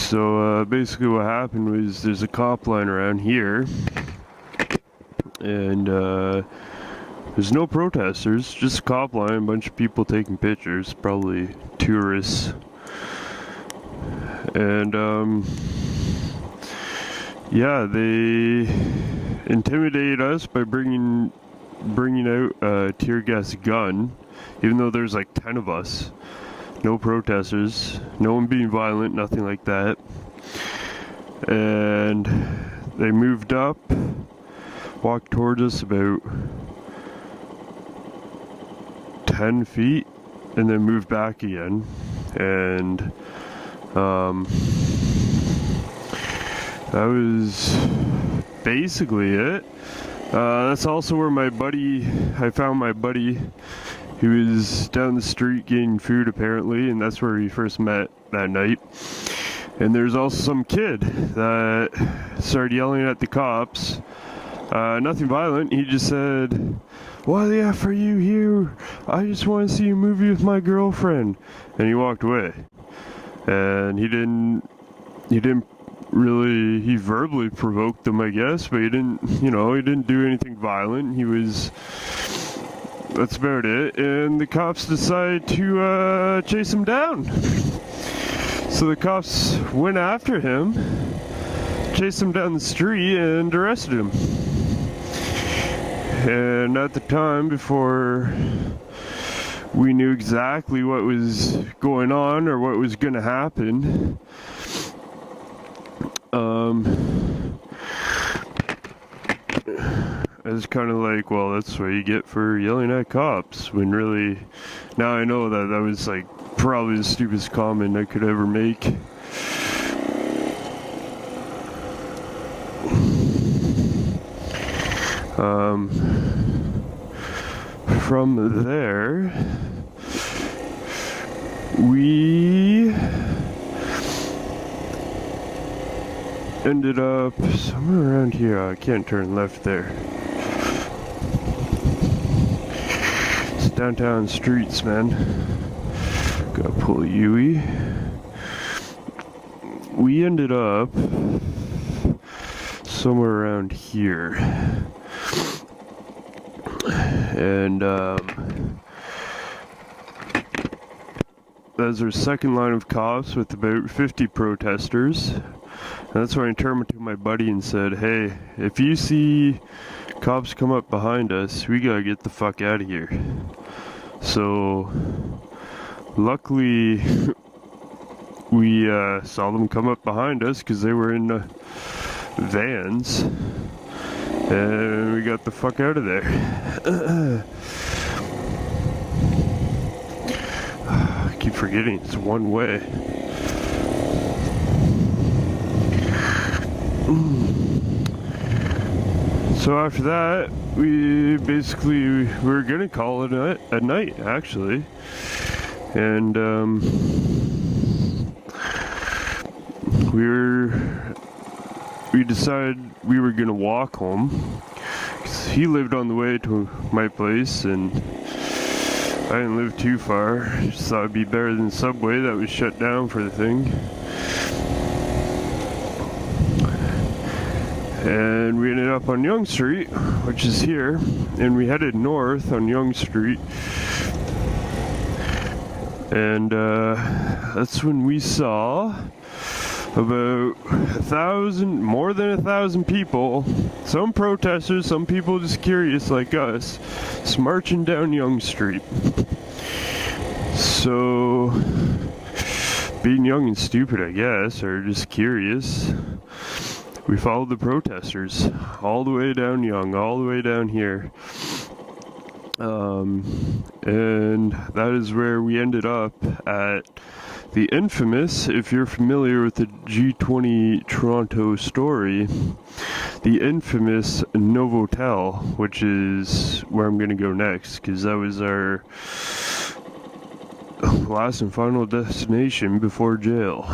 So basically what happened was there's a cop line around here, and there's no protesters, just a cop line, a bunch of people taking pictures, probably tourists. And yeah, they intimidated us by bringing out a tear gas gun, even though there's like 10 of us. No protesters, no one being violent, nothing like that. And they moved up, walked towards us about 10 feet, and then moved back again. And that was basically it. That's also where I found my buddy. He was down the street getting food apparently, and that's where we first met that night. And there's also some kid that started yelling at the cops. Nothing violent, he just said, "Why the F are you here? I just want to see a movie with my girlfriend." And he walked away. And he verbally provoked them, I guess, but he didn't do anything violent. That's about it. And the cops decided to chase him down. So the cops went after him, chased him down the street, and arrested him. And at the time, before we knew exactly what was going on or what was going to happen, I was kind of like, well, that's what you get for yelling at cops, when really, now I know that was like probably the stupidest comment I could ever make. From there, we ended up somewhere around here. I can't turn left there. It's downtown streets, man. Gotta pull a Yui. We ended up somewhere around here. And that's our second line of cops with about 50 protesters. And that's where I turned to my buddy and said, "Hey, if you see cops come up behind us, we gotta get the fuck out of here." So luckily we saw them come up behind us because they were in vans, and we got the fuck out of there. I keep forgetting it's one way. So after that, we were gonna call it a night actually, and we decided we were gonna walk home. 'Cause he lived on the way to my place, and I didn't live too far. Just thought it'd be better than Subway that was shut down for the thing. And we ended up on Yonge Street, which is here, and we headed north on Yonge Street. And that's when we saw about more than 1,000 people, some protesters, some people just curious like us, marching down Yonge Street. So, being young and stupid, I guess, or just curious, we followed the protesters all the way down Yonge, all the way down here. And that is where we ended up at the infamous, if you're familiar with the G20 Toronto story, the infamous Novotel, which is where I'm going to go next, because that was our last and final destination before jail.